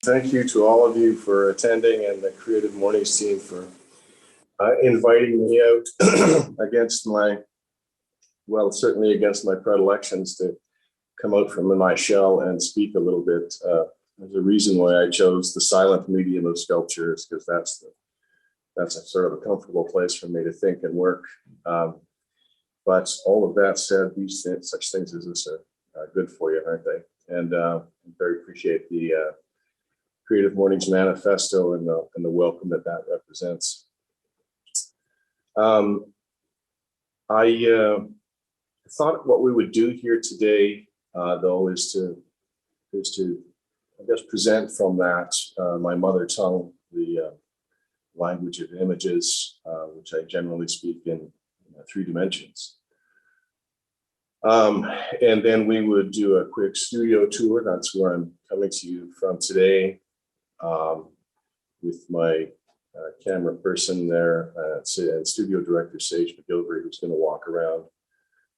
Thank you to all of you for attending, and the Creative Mornings team for inviting me out against my, well, certainly against my predilections to come out from my shell and speak a little bit. There's a reason why I chose the silent medium of sculptures, because that's a sort of a comfortable place for me to think and work. But all of that said, such things as this are good for you, aren't they? And I very appreciate the Creative Mornings manifesto and the welcome that represents. I thought what we would do here today, though, is to I guess present from that my mother tongue, the language of images, which I generally speak in 3 dimensions. And then we would do a quick studio tour. That's where I'm coming to you from today, with my camera person there, and studio director Sage McGilvery, who's going to walk around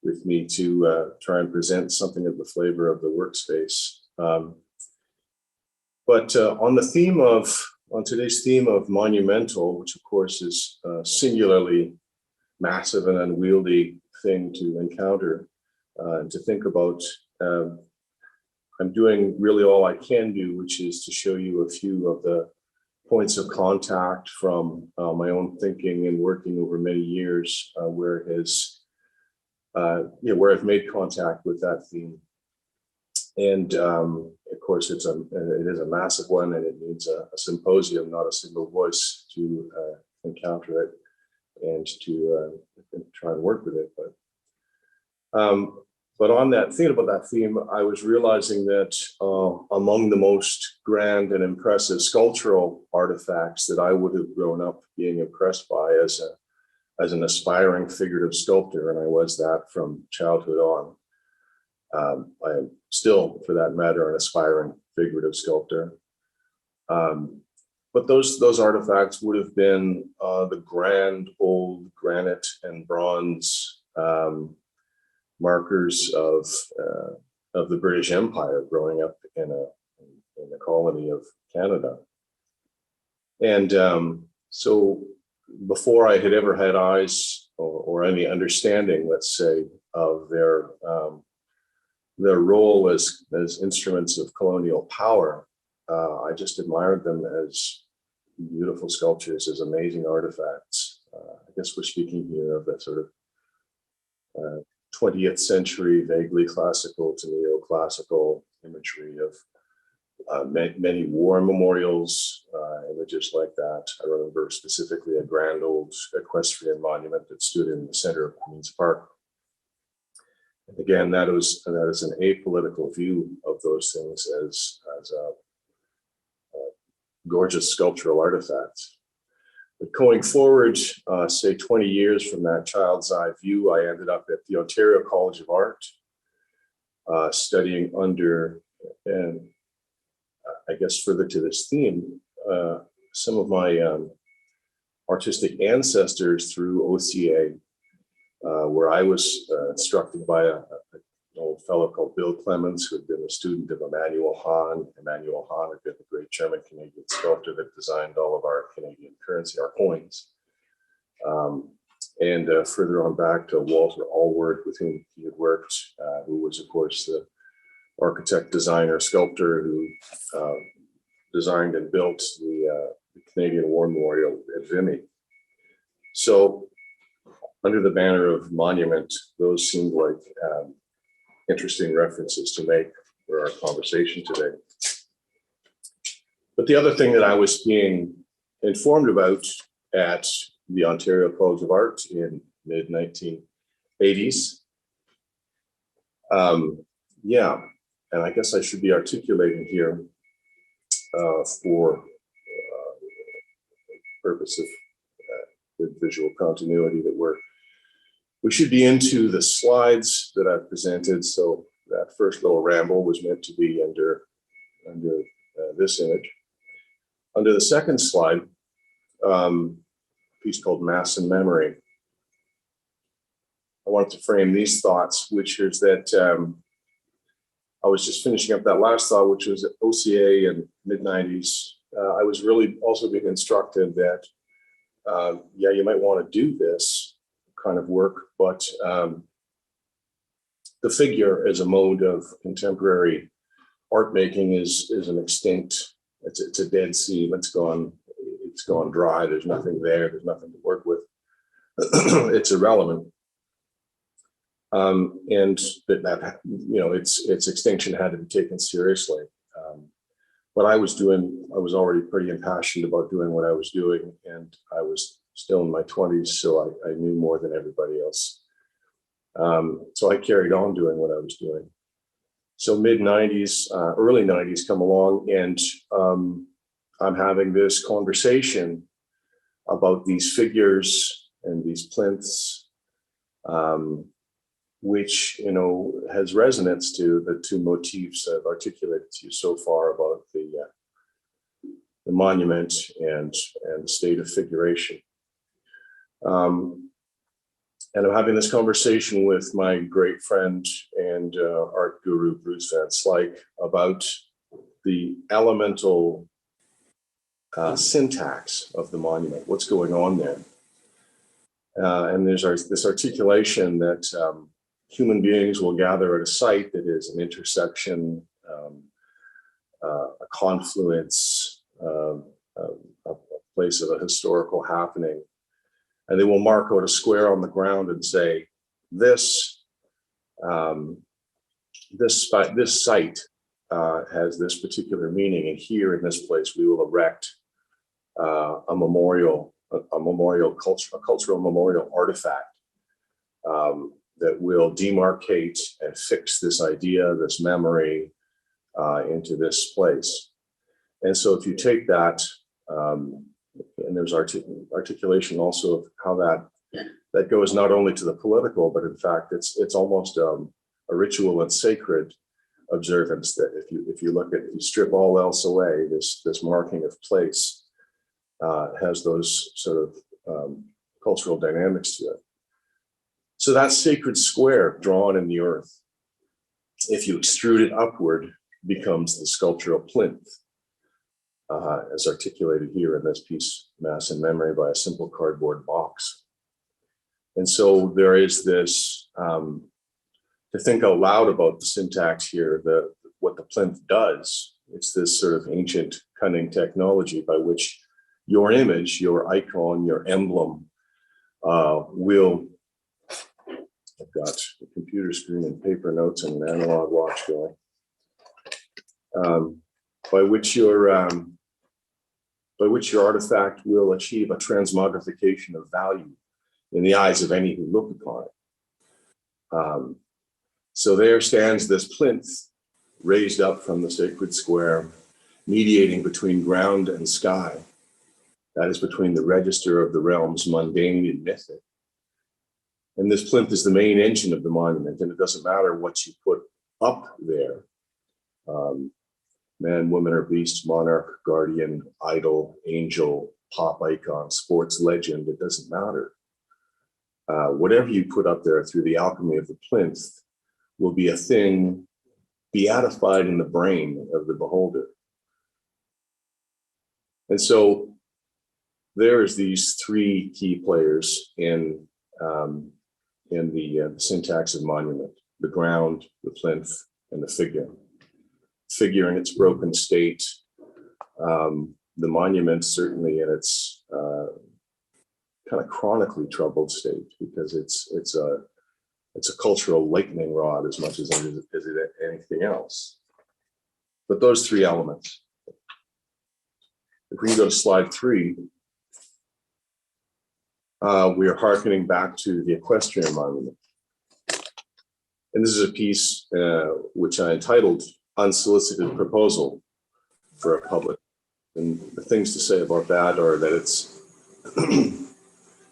with me to try and present something of the flavor of the workspace. But on today's theme of monumental, which of course is a singularly massive and unwieldy thing to encounter and to think about, I'm doing really all I can do, which is to show you a few of the points of contact from my own thinking and working over many years, where I've made contact with that theme. And of course, it is a massive one, and it needs a symposium, not a single voice, to encounter it and to try and work with it. But on that, thinking about that theme, I was realizing that among the most grand and impressive sculptural artifacts that I would have grown up being impressed by as an aspiring figurative sculptor, and I was that from childhood on. I am still, for that matter, an aspiring figurative sculptor. But those artifacts would have been the grand old granite and bronze markers of the British Empire, growing up in the colony of Canada. And so before I had ever had eyes or any understanding, let's say, of their role as instruments of colonial power, I just admired them as beautiful sculptures, as amazing artifacts. I guess we're speaking here of that sort of 20th century, vaguely classical to neoclassical imagery of many war memorials, images like that. I remember specifically a grand old Equestrian Monument that stood in the center of Queen's Park. And again, that is an apolitical view of those things as a gorgeous sculptural artifacts. But going forward, say 20 years from that child's eye view, I ended up at the Ontario College of Art, studying under, and I guess further to this theme, some of my artistic ancestors through OCA, where I was instructed by an old fellow called Bill Clemens, who had been a student of Emmanuel Hahn. Emmanuel Hahn had been the great German-Canadian sculptor that designed all of our Canadian currency, our coins. And further on back to Walter Allward, with whom he had worked, who was, of course, the architect, designer, sculptor who designed and built the Canadian War Memorial at Vimy. So under the banner of monument, those seemed like interesting references to make for our conversation today. But the other thing that I was being informed about at the Ontario College of Art in mid-1980s, and I guess I should be articulating here for purpose of good visual continuity, that we should be into the slides that I've presented. So that first little ramble was meant to be under this image. Under the second slide, a piece called Mass and Memory. I wanted to frame these thoughts, which is that was just finishing up that last thought, which was at OCA in mid-90s. I was really also being instructed that, yeah, you might want to do this kind of work, but the figure as a mode of contemporary art making is an extinct. It's a dead sea. It's gone dry. There's nothing there. There's nothing to work with. It's irrelevant. And that its extinction had to be taken seriously. What I was doing, I was already pretty impassioned about doing what I was doing, and I was still in my 20s, so I knew more than everybody else. So I carried on doing what I was doing. So mid-90s, early 90s come along, and I'm having this conversation about these figures and these plinths, which, has resonance to the two motifs I've articulated to you so far about the monument and the state of figuration. And I'm having this conversation with my great friend and art guru, Bruce Van Slyke, about the elemental syntax of the monument, what's going on there. And there's this articulation that human beings will gather at a site that is an intersection, a confluence, a place of a historical happening. And they will mark out a square on the ground and say, this site has this particular meaning, and here in this place we will erect a cultural memorial artifact that will demarcate and fix this idea, this memory into this place. And so if you take that, and there's articulation also of how that goes not only to the political, but in fact it's almost a ritual and sacred observance that if you strip all else away, this marking of place has those sort of cultural dynamics to it. So that sacred square drawn in the earth, if you extrude it upward, becomes the sculptural plinth, as articulated here in this piece, Mass in Memory by a Simple Cardboard Box. And so there is this, to think out loud about the syntax here, what the plinth does. It's this sort of ancient cunning technology by which your image, your icon, your emblem will, I've got the computer screen and paper notes and an analog watch going, by which your artifact will achieve a transmogrification of value in the eyes of any who look upon it. So there stands this plinth raised up from the sacred square, mediating between ground and sky. That is between the register of the realms mundane and mythic. And this plinth is the main engine of the monument, and it doesn't matter what you put up there. Man, woman, or beast, monarch, guardian, idol, angel, pop icon, sports legend, it doesn't matter. Whatever you put up there through the alchemy of the plinth will be a thing beatified in the brain of the beholder. And so there's these three key players in the syntax of monument: the ground, the plinth, and the figure. Figure in its broken state, the monument certainly in its kind of chronically troubled state, because it's a cultural lightning rod as much as it is anything else. But those three elements. If we can go to slide 3, we are hearkening back to the Equestrian Monument. And this is a piece which I entitled Unsolicited Proposal for a Public. And the things to say about that are that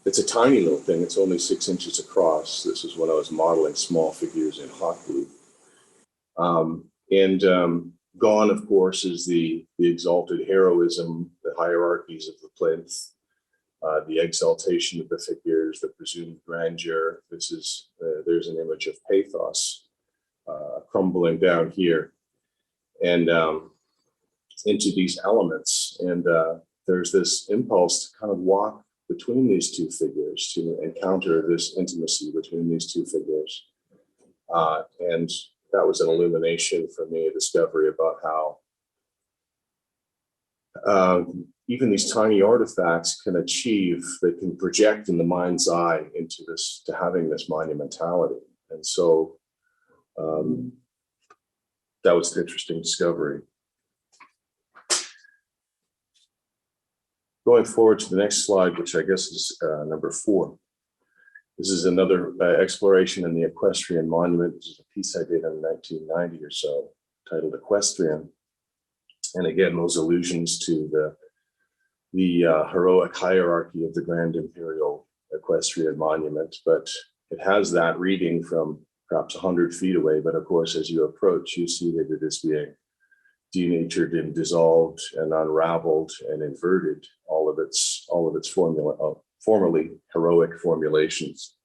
it's a tiny little thing. It's only 6 inches across. This is when I was modeling small figures in hot glue. Gone, of course, is the exalted heroism, the hierarchies of the plinth, the exaltation of the figures, the presumed grandeur. There's an image of pathos crumbling down here and into these elements. And there's this impulse to kind of walk between these two figures, to encounter this intimacy between these two figures. And that was an illumination for me, a discovery about how even these tiny artifacts can achieve, they can project in the mind's eye into this, to having this monumentality. And so that was an interesting discovery. Going forward to the next slide, which I guess is number 4. This is another exploration in the Equestrian Monument. This is a piece I did in 1990 or so, titled Equestrian. And again, those allusions to the heroic hierarchy of the Grand Imperial Equestrian Monument, but it has that reading from perhaps 100 feet away. But of course, as you approach, you see that it is being denatured and dissolved and unraveled and inverted, all of its formerly heroic formulations.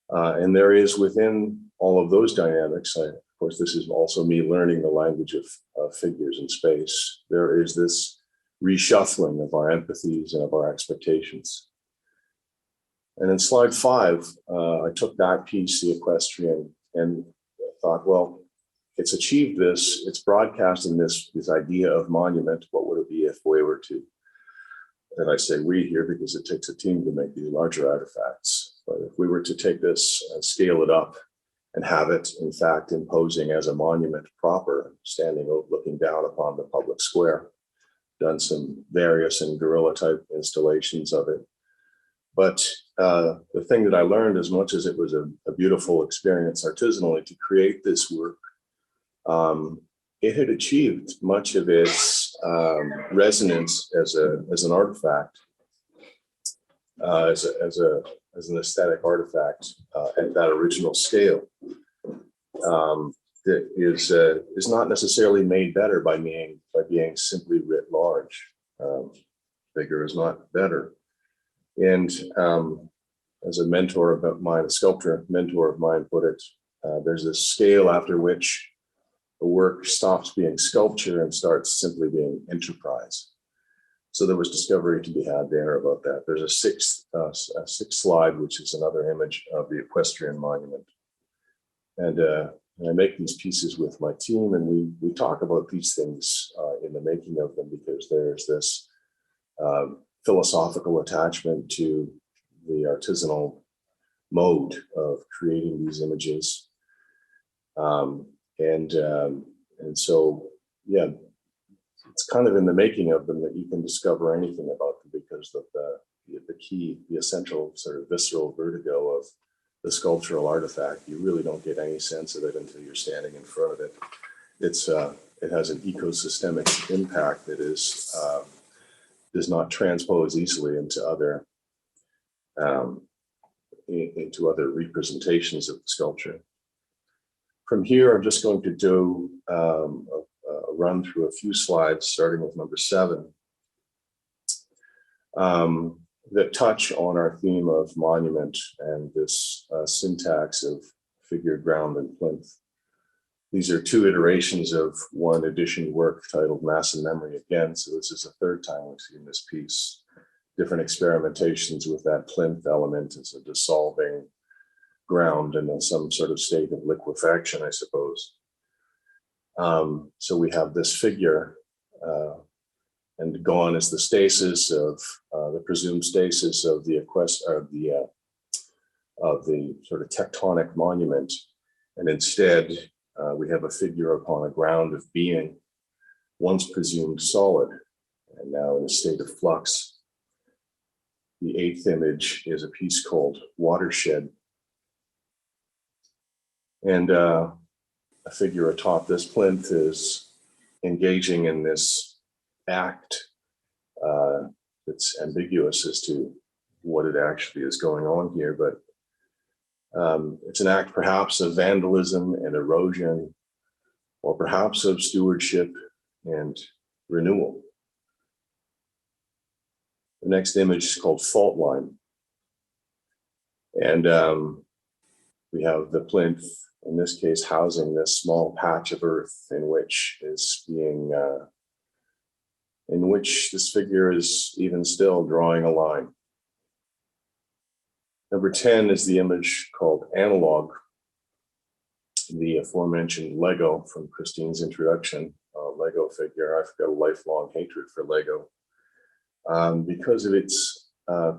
And there is, within all of those dynamics, of course, this is also me learning the language of figures in space. There is this reshuffling of our empathies and of our expectations. And in slide 5, I took that piece, the Equestrian, and thought, well, it's achieved this, it's broadcasting this idea of monument. What would it be if we were to, and I say we here because it takes a team to make these larger artifacts, but if we were to take this and scale it up and have it, in fact, imposing as a monument proper, standing looking down upon the public square, done some various and guerrilla type installations of it. But the thing that I learned, as much as it was a beautiful experience artisanally to create this work, it had achieved much of its resonance as an artifact, as an aesthetic artifact at that original scale. That is not necessarily made better by being simply writ large. Bigger is not better. And as a mentor of mine, a sculptor mentor of mine put it, there's a scale after which the work stops being sculpture and starts simply being enterprise. So there was discovery to be had there about that. There's a sixth slide, which is another image of the Equestrian Monument. And I make these pieces with my team, and we talk about these things in the making of them, because there's this philosophical attachment to the artisanal mode of creating these images. And so, yeah, it's kind of in the making of them that you can discover anything about them, because of the key, the essential sort of visceral vertigo of the sculptural artifact. You really don't get any sense of it until you're standing in front of it. It has an ecosystemic impact that does not transpose easily into other representations of the sculpture. From here, I'm just going to do a run through a few slides, starting with number 7, that touch on our theme of monument and this syntax of figure, ground, and plinth. These are 2 iterations of one edition work titled Mass and Memory again. So this is the 3rd time we've seen this piece. Different experimentations with that plinth element as a dissolving ground and in some sort of state of liquefaction, I suppose. So we have this figure, and gone is the stasis of the presumed stasis of the sort of tectonic monument, and instead we have a figure upon a ground of being, once presumed solid, and now in a state of flux. The 8th image is a piece called Watershed. And a figure atop this plinth is engaging in this act that's ambiguous as to what it actually is going on here, but it's an act perhaps of vandalism and erosion, or perhaps of stewardship and renewal. The next image is called Fault Line. And We have the plinth, in this case, housing this small patch of earth in which is being, in which this figure is even still drawing a line. Number 10 is the image called Analog, the aforementioned Lego from Christine's introduction, Lego figure. I've got a lifelong hatred for Lego because of its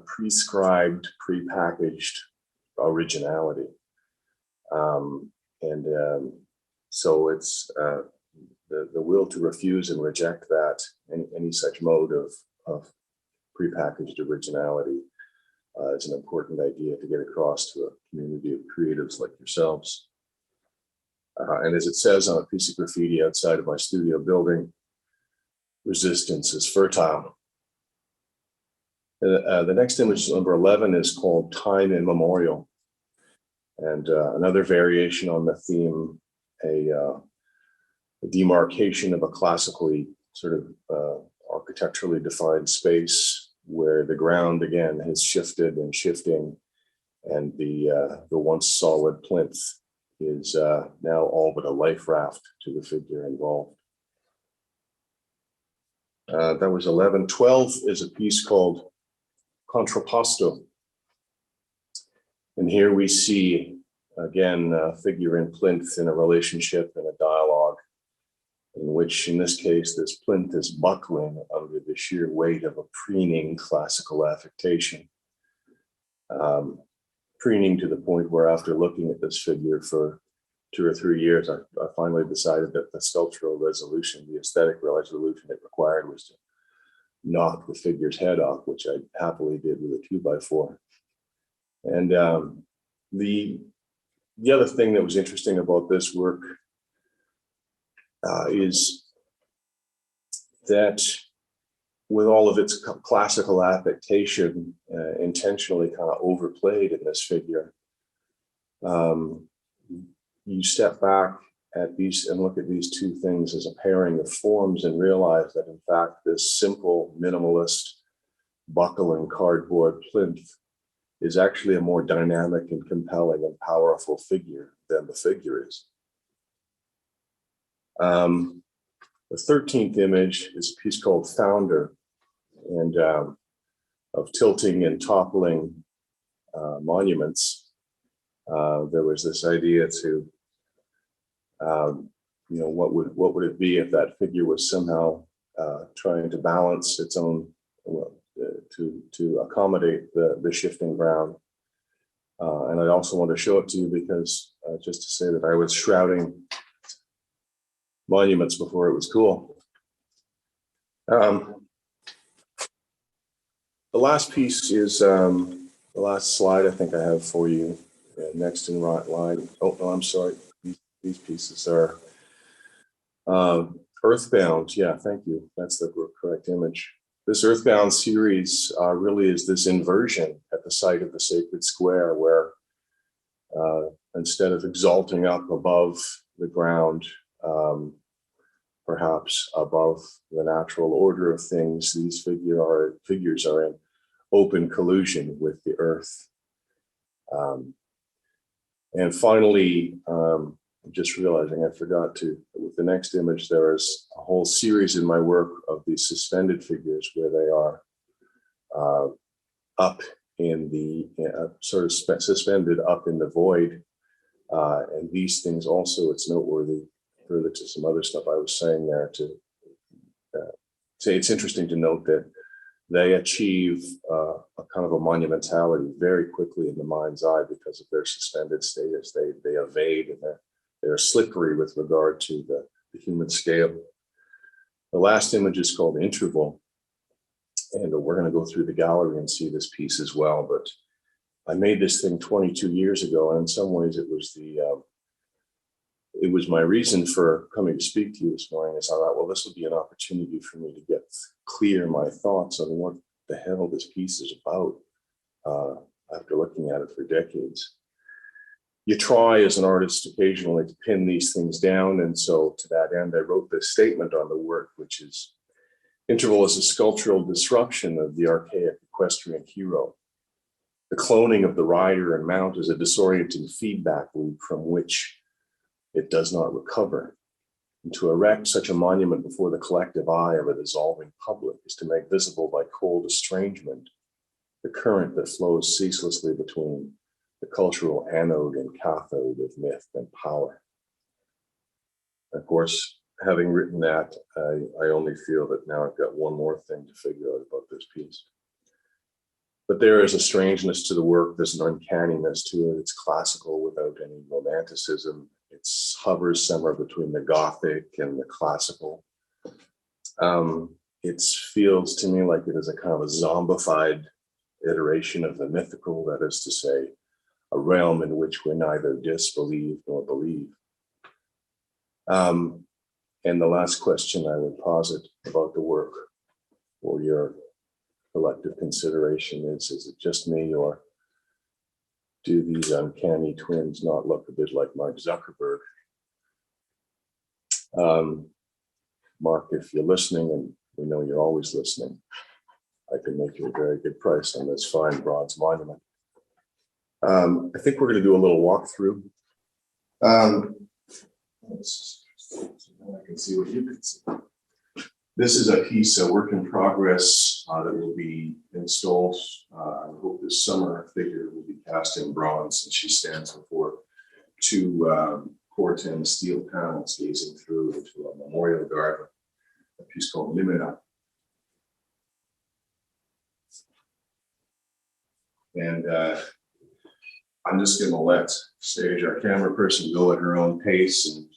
prescribed, prepackaged originality. So it's the will to refuse and reject that, any such mode of prepackaged originality is an important idea to get across to a community of creatives like yourselves. And as it says on a piece of graffiti outside of my studio building, resistance is fertile. The next image, number 11, is called Time Immemorial. And another variation on the theme, a demarcation of a classically sort of architecturally defined space where the ground again has shifted and shifting, and the once solid plinth is now all but a life raft to the figure involved. That was 11. 12 is a piece called Contrapposto. And here we see, again, a figure in plinth in a relationship and a dialogue in which, in this case, this plinth is buckling under the sheer weight of a preening classical affectation. Preening to the point where, after looking at this figure for 2 or 3 years, I finally decided that the sculptural resolution, the aesthetic resolution it required, was to knock the figure's head off, which I happily did with a 2x4. And the other thing that was interesting about this work is that with all of its classical affectation intentionally kind of overplayed in this figure, you step back at these and look at these two things as a pairing of forms and realize that, in fact, this simple minimalist buckling cardboard plinth is actually a more dynamic and compelling and powerful figure than the figure is. The 13th image is a piece called Founder, and of tilting and toppling monuments. There was this idea to, what would it be if that figure was somehow trying to balance its own, to accommodate the shifting ground. And I also want to show it to you because just to say that I was shrouding monuments before it was cool. The last piece is the last slide I think I have for you. Next in right line. Oh, no, I'm sorry. These pieces are Earthbound. Yeah, thank you. That's the correct image. This Earthbound series really is this inversion at the site of the sacred square, where instead of exalting up above the ground, perhaps above the natural order of things, these figures are in open collusion with the earth. And finally, I'm just realizing I forgot to, with the next image, there is a whole series in my work of these suspended figures where they are up in the, sort of suspended up in the void. And these things also, it's noteworthy, further to some other stuff I was saying there, to say it's interesting to note that they achieve a kind of a monumentality very quickly in the mind's eye because of their suspended status. They evade, and they're slippery with regard to the human scale. The last image is called Interval, and we're going to go through the gallery and see this piece as well. But I made this thing 22 years ago, and in some ways it was my reason for coming to speak to you this morning. I thought, well, this will be an opportunity for me to get clear my thoughts on what the hell this piece is about after looking at it for decades. You try as an artist occasionally to pin these things down, and so to that end, I wrote this statement on the work, which is, Interval is a sculptural disruption of the archaic equestrian hero. The cloning of the rider and mount is a disorienting feedback loop from which it does not recover. And to erect such a monument before the collective eye of a dissolving public is to make visible by cold estrangement the current that flows ceaselessly between the cultural anode and cathode of myth and power. Of course, having written that, I only feel that now I've got one more thing to figure out about this piece. But there is a strangeness to the work, there's an uncanniness to it. It's classical without any romanticism. It hovers somewhere between the Gothic and the classical. It feels to me like it is a kind of a zombified iteration of the mythical, that is to say, a realm in which we neither disbelieve nor believe. And the last question I would posit about the work for your collective consideration is it just me, or do these uncanny twins not look a bit like Mark Zuckerberg? Mark, if you're listening, and we know you're always listening, I can make you a very good price on this fine bronze monument. I think we're going to do a little walkthrough. I can see what you can see. This is a piece, a work in progress that will be installed. I hope this summer. A figure will be cast in bronze, and she stands before two Corten steel panels gazing through into a memorial garden, a piece called Monumental. And I'm just going to let our camera person, go at her own pace and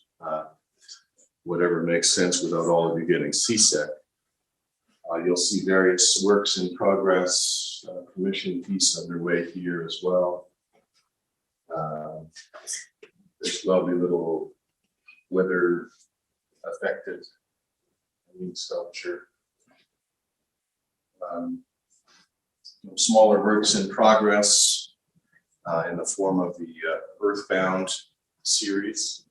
whatever makes sense without all of you getting seasick. You'll see various works in progress, commission piece underway here as well. This lovely little weather affected sculpture. Smaller works in progress in the form of the Earthbound series.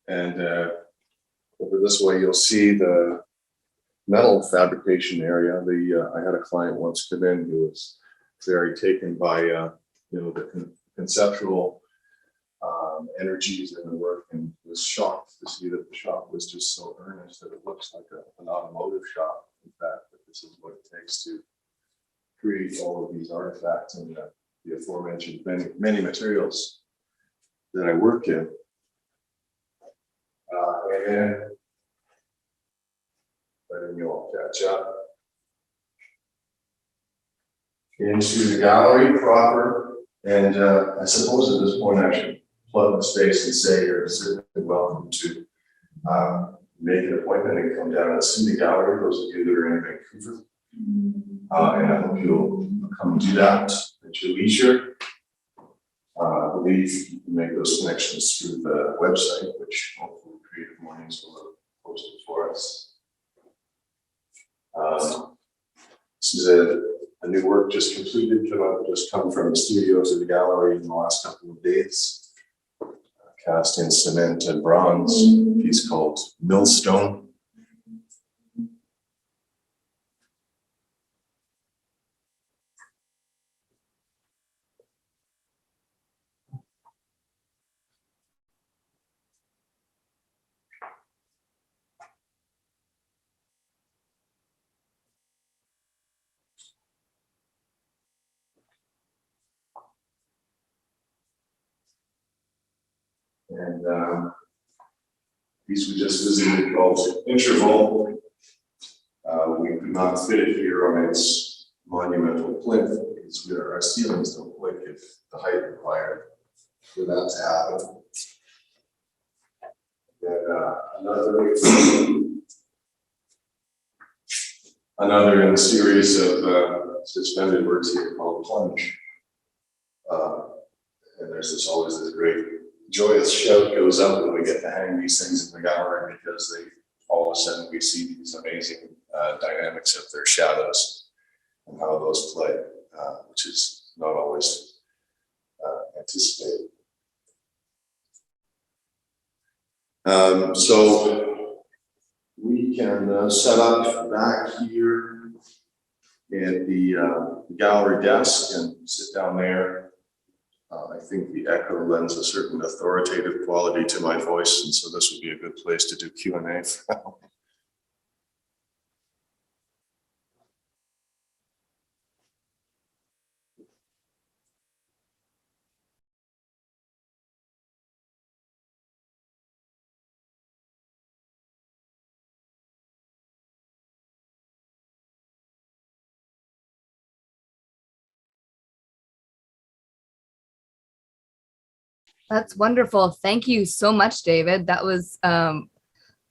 And over this way, you'll see the metal fabrication area. I had a client once come in who was very taken by the conceptual energies in the work, and was shocked to see that the shop was just so earnest that it looks like an automotive shop. In fact, that this is what it takes to create all of these artifacts and the aforementioned many materials that I work in. And letting you all catch up into the gallery proper. And I suppose at this point I should plug the space and say you're certainly welcome to make an appointment and come down and see the gallery, those of you that are in Vancouver. And I hope you'll come do that at your leisure. I believe you can make those connections through the website, which hopefully CreativeMornings will have posted for us. This is a new work just completed, just come from the studios of the gallery in the last couple of days. Cast in cement and bronze, a piece called Millstone. And piece we just visited called Interval. We could not fit it here on its monumental plinth because our ceilings don't quite get the height required for that to happen. And another in the series of suspended works here called Plunge. And there's always this great joyous shout goes up when we get to hang these things in the gallery, because all of a sudden we see these amazing dynamics of their shadows and how those play, which is not always anticipated. So we can set up back here at the gallery desk and sit down there. I think the echo lends a certain authoritative quality to my voice, and so this would be a good place to do Q&A. That's wonderful. Thank you so much, David. That was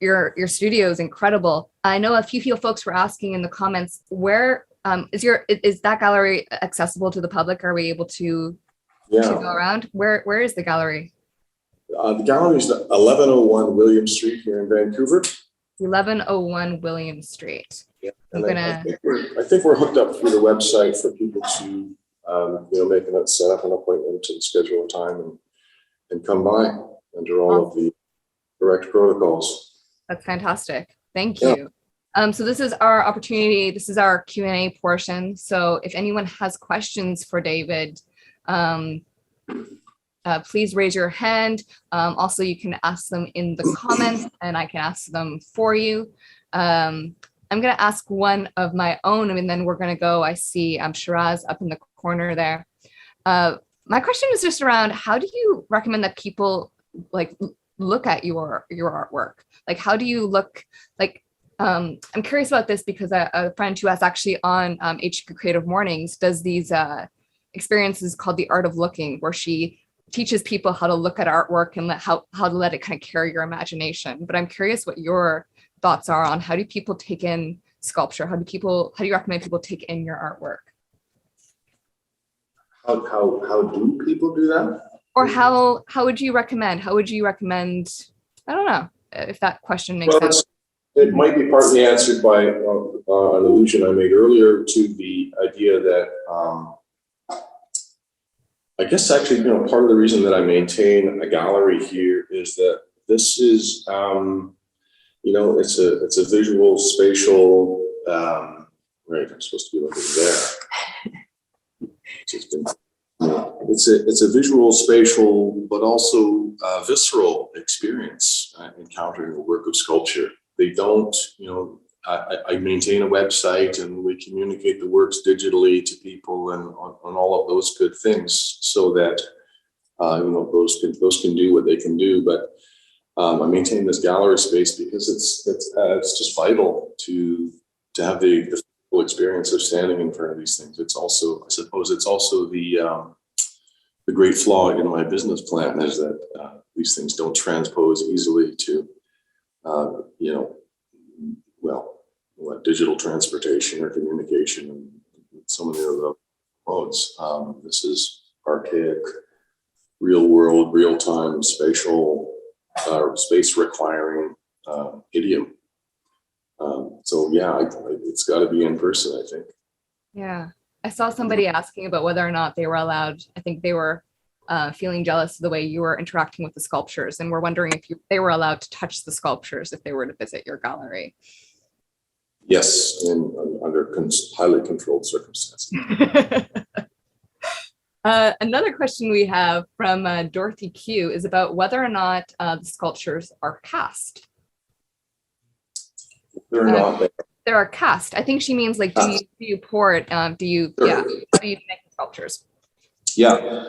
your studio is incredible. I know a few folks were asking in the comments, where is that gallery accessible to the public? Are we able to go around? Where is the gallery? The gallery is 1101 William Street here in Vancouver. 1101 William Street. Yeah. I think we're hooked up through the website for people to set up an appointment and schedule a time and come by under all of the correct protocols. That's fantastic. Thank you. So this is our opportunity. This is our Q&A portion. So if anyone has questions for David, please raise your hand. Also, you can ask them in the comments and I can ask them for you. I'm going to ask one of my own, and then we're going to go. I see Shiraz up in the corner there. My question is just around, how do you recommend that people look at your artwork? Like, how do you look? I'm curious about this because a friend who is actually on HQ Creative Mornings does these experiences called the Art of Looking, where she teaches people how to look at artwork and how to let it kind of carry your imagination. But I'm curious what your thoughts are on how do people take in sculpture? How do you recommend people take in your artwork? How do people do that? Or how would you recommend? I don't know if that question makes sense. It might be partly answered by an allusion I made earlier to the idea that I guess actually, part of the reason that I maintain a gallery here is that this is, it's a visual, spatial, right, I'm supposed to be looking there. It's a visual, spatial, but also visceral experience encountering a work of sculpture. They don't, I maintain a website and we communicate the works digitally to people and on all of those good things so that, those can do what they can do. But I maintain this gallery space because it's just vital to have the full experience of standing in front of these things. It's also, I suppose it's also the great flaw in my business plan is that these things don't transpose easily to, digital transportation or communication and so many of the modes. This is archaic, real world, real time, spatial, space requiring idiom. It's got to be in person, I think. Yeah. I saw somebody asking about whether or not they were allowed. I think they were feeling jealous of the way you were interacting with the sculptures, and were wondering if they were allowed to touch the sculptures if they were to visit your gallery. Yes, under highly controlled circumstances. Another question we have from Dorothy Q is about whether or not the sculptures are cast. They're not. They are cast. I think she means do you pour it? How do you make the sculptures? Yeah,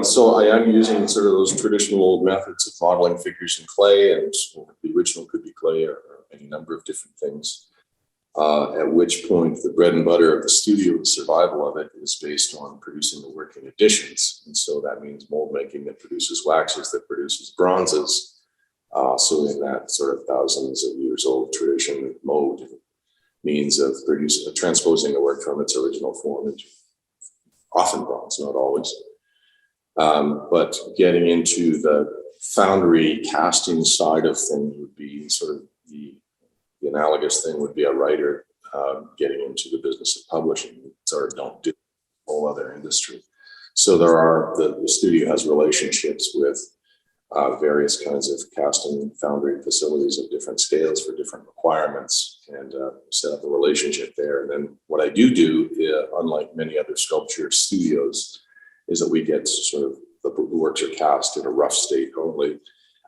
so I am using sort of those traditional methods of modeling figures in clay, and the original could be clay or any number of different things. At which point the bread and butter of the studio, the survival of it, is based on producing the work in additions. And so that means mold making that produces waxes, that produces bronzes. So in that sort of thousands of years old tradition, mold means of transposing a work from its original form into often bronze, not always. But getting into the foundry casting side of things would be sort of the analogous thing would be a writer getting into the business of publishing. Sort of don't do a whole other industry. So the studio has relationships with various kinds of casting and foundry facilities of different scales for different requirements, and set up a relationship there. And then what I do, unlike many other sculpture studios, is that we get sort of the works are cast in a rough state only,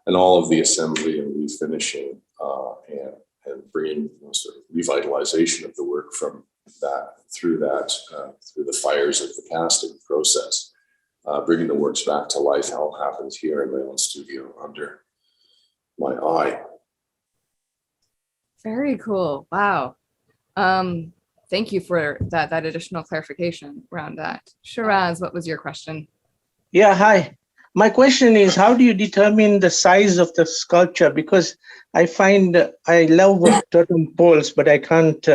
and all of the assembly and refinishing and bringing sort of revitalization of the work from that through the fires of the casting process, bringing the works back to life. How it happens here in my own studio under my eye. Very cool. Wow. Thank you for that additional clarification around that. Shiraz, what was your question? Yeah, hi. My question is, how do you determine the size of the sculpture? Because I find I love totem poles, but I can't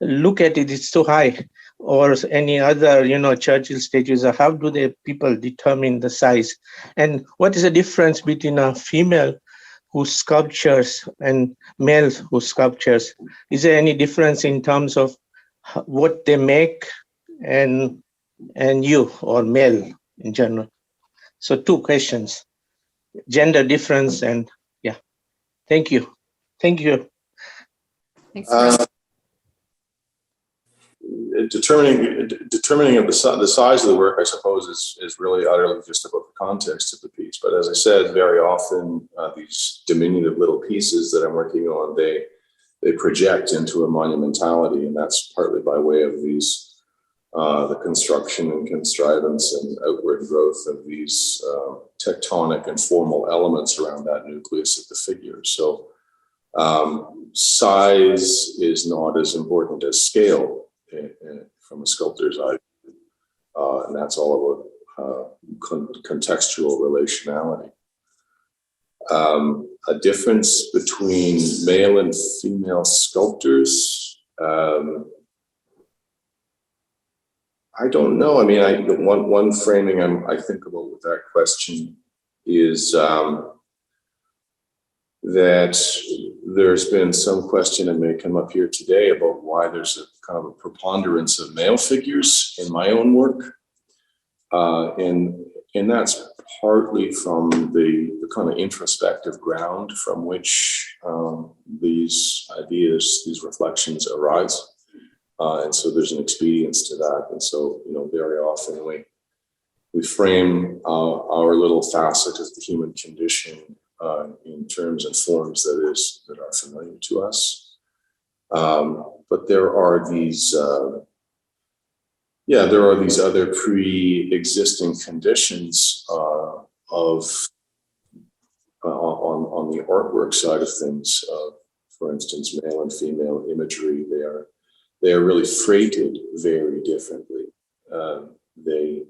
look at it. It's too high. Or any other, Churchill statues. How do people determine the size? And what is the difference between a female who sculptures and male who sculptures? Is there any difference in terms of what they make and you or male in general? So 2 questions, gender difference, and yeah. Thank you. Thank you. Thanks. Determining of the size of the work, I suppose, is really utterly just about the context of the piece. But as I said, very often these diminutive little pieces that I'm working on, they project into a monumentality, and that's partly by way of these the construction and contrivance and outward growth of these tectonic and formal elements around that nucleus of the figure. So size is not as important as scale from a sculptor's eye, and that's all about contextual relationality. A difference between male and female sculptors, I don't know. I mean, one framing I think about with that question is that there's been some question, and may come up here today, about why there's a kind of a preponderance of male figures in my own work, and that's partly from the kind of introspective ground from which these ideas, these reflections arise. And so there's an expedience to that. And so, very often we frame our little facet of the human condition in terms and forms that are familiar to us. But there are these other pre-existing conditions on the artwork side of things. For instance, male and female imagery, they are really freighted very differently. They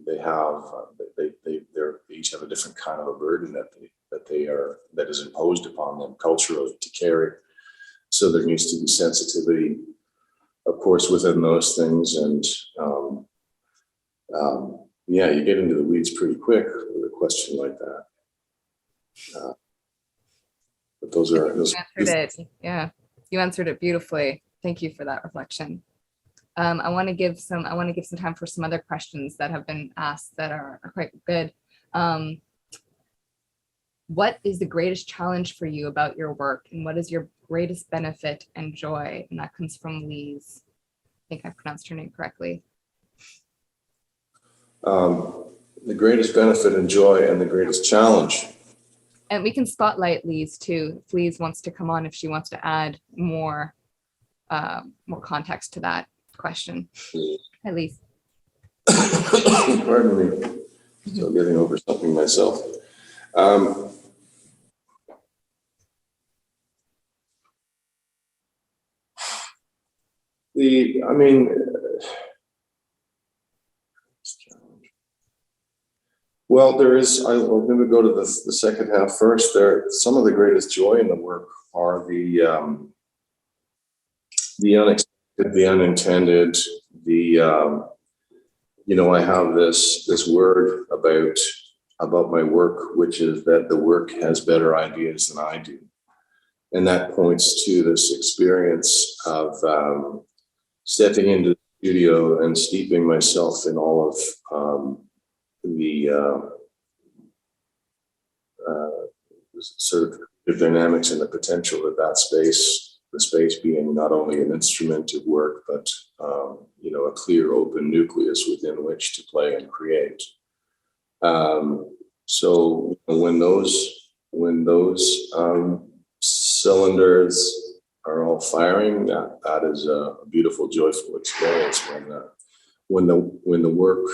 each have a different kind of a burden that is imposed upon them culturally to carry. So there needs to be sensitivity, of course, within those things. And you get into the weeds pretty quick with a question like that. But those are you answered it. Yeah, you answered it beautifully. Thank you for that reflection. I want to give some time for some other questions that have been asked that are quite good. What is the greatest challenge for you about your work, and what is your greatest benefit and joy? And that comes from Lise. I think I pronounced her name correctly. The greatest benefit and joy, and the greatest challenge. And we can spotlight Lise too. If Lise wants to come on, if she wants to add more context to that question. Hi, Lise. Pardon me. Still getting over something myself. Well, there is. I'll maybe go to the second half first. Some of the greatest joy in the work are the unexpected, the unintended. I have this word about my work, which is that the work has better ideas than I do, and that points to this experience of stepping into the studio and steeping myself in all of sort of the dynamics and the potential of that space, the space being not only an instrument of work, but a clear open nucleus within which to play and create. So when those cylinders are all firing, that is a beautiful, joyful experience when the work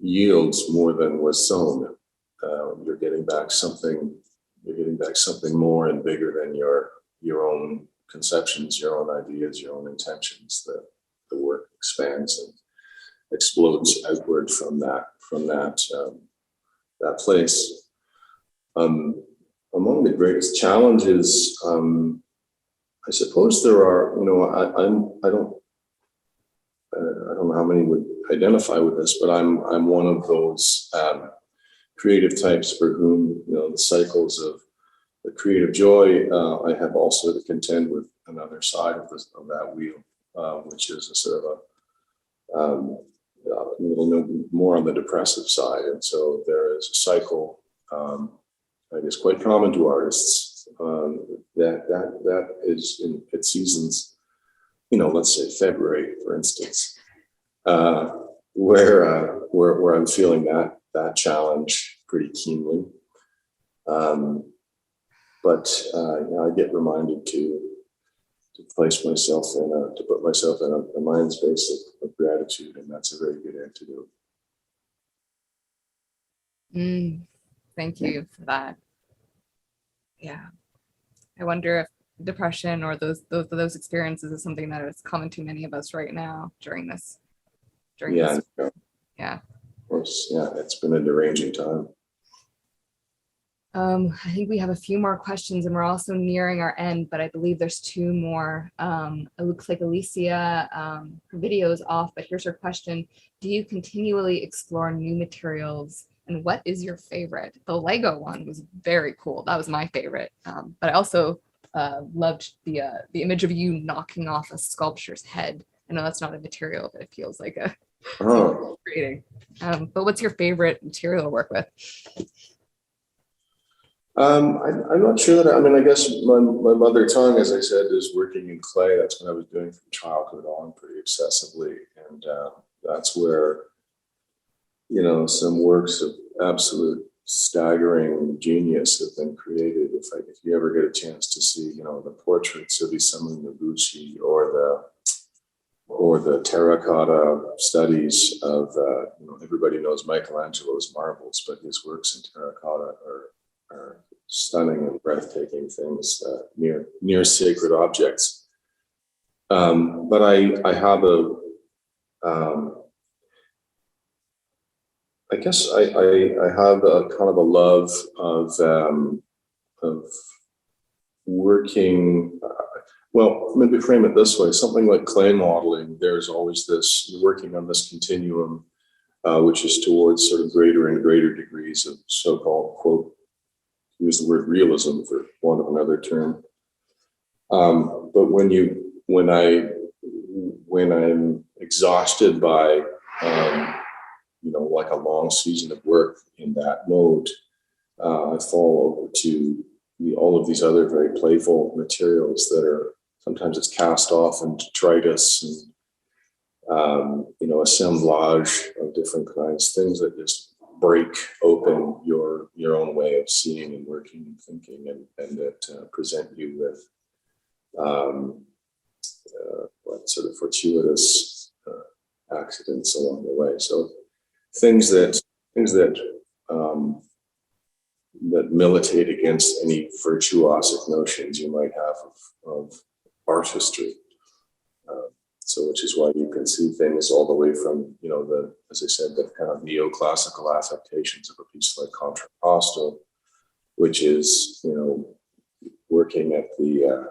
yields more than was sown. You're getting back something more and bigger than your own conceptions, your own ideas, your own intentions. The work expands and explodes outward from that place. Among the greatest challenges, I suppose there are. I don't know how many would identify with this, but I'm one of those creative types for whom the cycles of the creative joy. I have also to contend with another side of that wheel, which is a sort of a little more on the depressive side, and so there is a cycle, I guess, quite common to artists. That is in its seasons. Let's say February, for instance, where I'm feeling that challenge pretty keenly. But I get reminded to place myself to put myself in a mind space of gratitude, and that's a very good antidote. Thank you for that. Yeah, I wonder if depression or those experiences is something that is common to many of us right now during this. Yeah. Yeah. Of course, yeah, it's been a deranging time. I think we have a few more questions, and we're also nearing our end, but I believe there's two more. It looks like Alicia, her video is off, but here's her question. Do you continually explore new materials, and what is your favorite? The Lego one was very cool. That was my favorite. But I also loved the image of you knocking off a sculpture's head. I know that's not a material, but it feels like a creating. But what's your favorite material to work with? I'm not sure that, I guess my mother tongue, as I said, is working in clay. That's what I was doing from childhood on pretty obsessively. And that's where, some works of absolute staggering genius have been created. If you ever get a chance to see, the portraits of Isamu Noguchi or the terracotta studies of, everybody knows Michelangelo's marbles, but his works in terracotta are stunning and breathtaking things, near sacred objects. But I have I guess I have a kind of a love of working. Well, maybe frame it this way: something like clay modeling. There's always this working on this continuum, which is towards sort of greater and greater degrees of so-called, quote, use the word realism for want of another term. But when I'm exhausted by, like a long season of work in that mode, I fall over to all of these other very playful materials that are, sometimes it's cast off and detritus and, assemblage of different kinds, things that just break open your own way of seeing and working and thinking, and that present you with sort of fortuitous accidents along the way. So things that militate against any virtuosic notions you might have of artistry. So, which is why you can see things all the way from, as I said, the kind of neoclassical affectations of a piece like Contrapposto, which is, working at the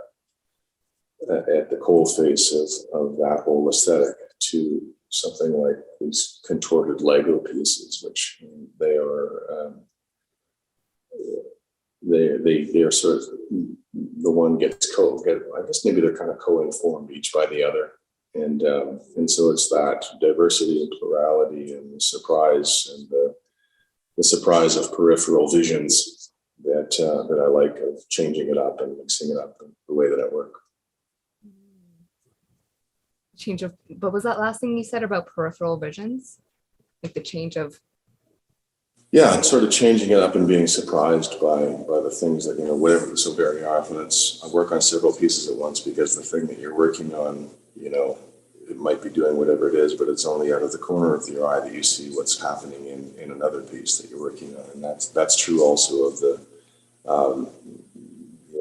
coalface of that whole aesthetic, to something like these contorted Lego pieces, which they are sort of, the one gets I guess maybe they're kind of co-informed each by the other. And so it's that diversity and plurality and the surprise and the surprise of peripheral visions that I like, of changing it up and mixing it up in the way that I work. Change of, what was that last thing you said about peripheral visions? Like the change of. Yeah, and sort of changing it up and being surprised by the things that, whatever. So very often I work on several pieces at once, because the thing that you're working on, it might be doing whatever it is, but it's only out of the corner of your eye that you see what's happening in another piece that you're working on. And that's true also of the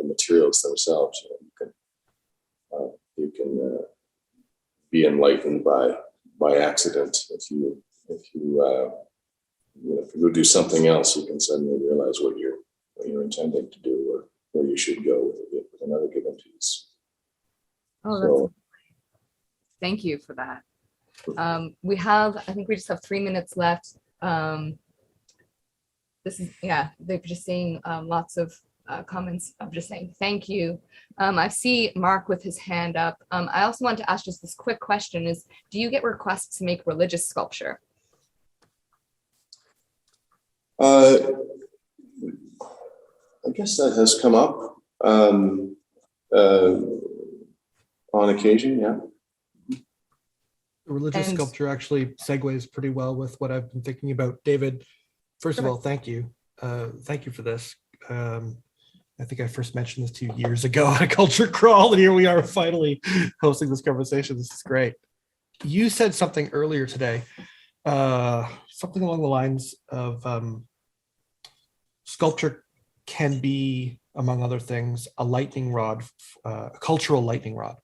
materials themselves. You can be enlightened by accident if you go do something else. You can suddenly realize what you're intending to do, or where you should go with another given piece. Oh, that's thank you for that. I think we just have 3 minutes left. This is, they're just saying lots of comments of just saying thank you. I see Mark with his hand up. I also want to ask just this quick question is, do you get requests to make religious sculpture? I guess that has come up on occasion, yeah. Religious sculpture actually segues pretty well with what I've been thinking about. David, first of all, thank you. Thank you for this. I think I first mentioned this to you years ago on a culture crawl, and here we are finally hosting this conversation. This is great. You said something earlier today, something along the lines of sculpture can be, among other things, a lightning rod, a cultural lightning rod.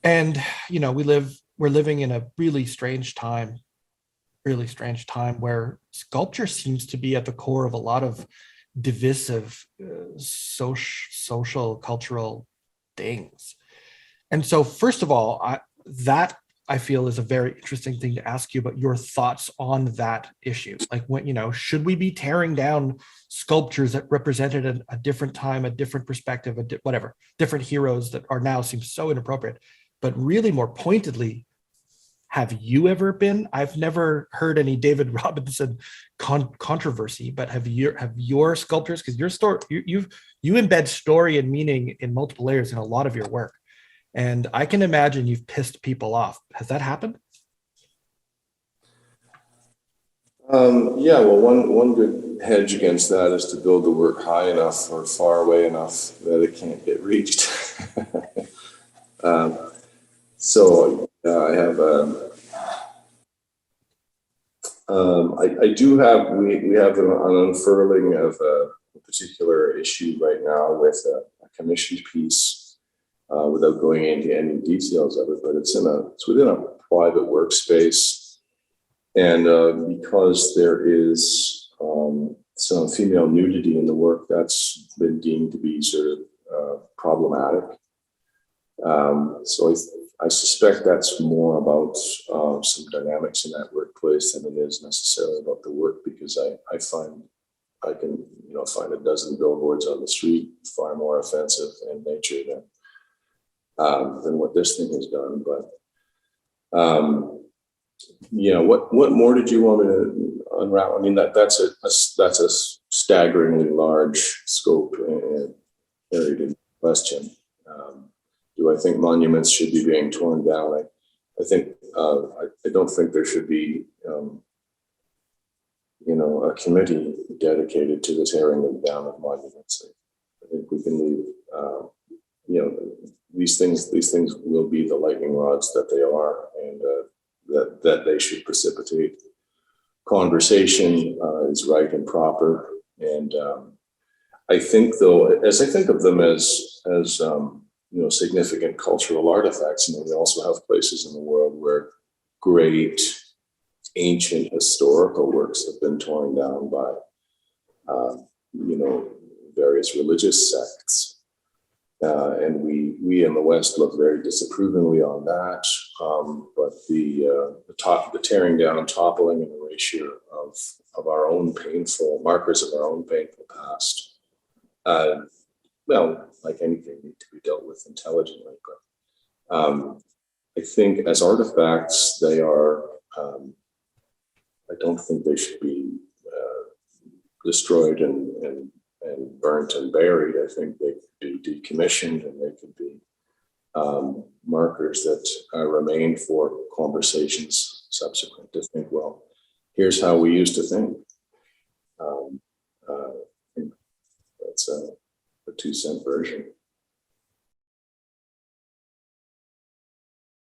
And, we're living in a really strange time where sculpture seems to be at the core of a lot of divisive social, cultural things. And so, first of all, I feel is a very interesting thing to ask you about your thoughts on that issue. Like, when, should we be tearing down sculptures that represented a different time, a different perspective, whatever, different heroes that are now seem so inappropriate? But really more pointedly, have you ever been? I've never heard any David Robinson controversy, but have your sculptures, because your story, you embed story and meaning in multiple layers in a lot of your work. And I can imagine you've pissed people off. Has that happened? Yeah, well, one good hedge against that is to build the work high enough or far away enough that it can't get reached. So I have, I do have, we have an unfurling of a particular issue right now with a commissioned piece, without going into any details of it, but it's within a private workspace. And because there is some female nudity in the work, that's been deemed to be sort of problematic. So I suspect that's more about some dynamics in that workplace than it is necessarily about the work, because I find I can find a dozen billboards on the street far more offensive in nature than what this thing has done. But what more did you want me to unravel? I mean, that's a staggeringly large scope and buried in question. Do I think monuments should be being torn down? I think I don't think there should be a committee dedicated to the tearing them down of monuments. I think we can leave these things will be the lightning rods that they are, and that they should precipitate conversation is right and proper. And I think, though, as I think of them as significant cultural artifacts, we also have places in the world where great ancient historical works have been torn down by various religious sects. And we in the West look very disapprovingly on that. But the tearing down and toppling and erasure of our own painful markers of our own painful past, like anything, need to be dealt with intelligently. But I think as artifacts, they are. I don't think they should be destroyed and burnt and buried. I think they could be decommissioned, and they could be markers that remain for conversations subsequent to think, well, here's how we used to think. I think that's a 2-cent version.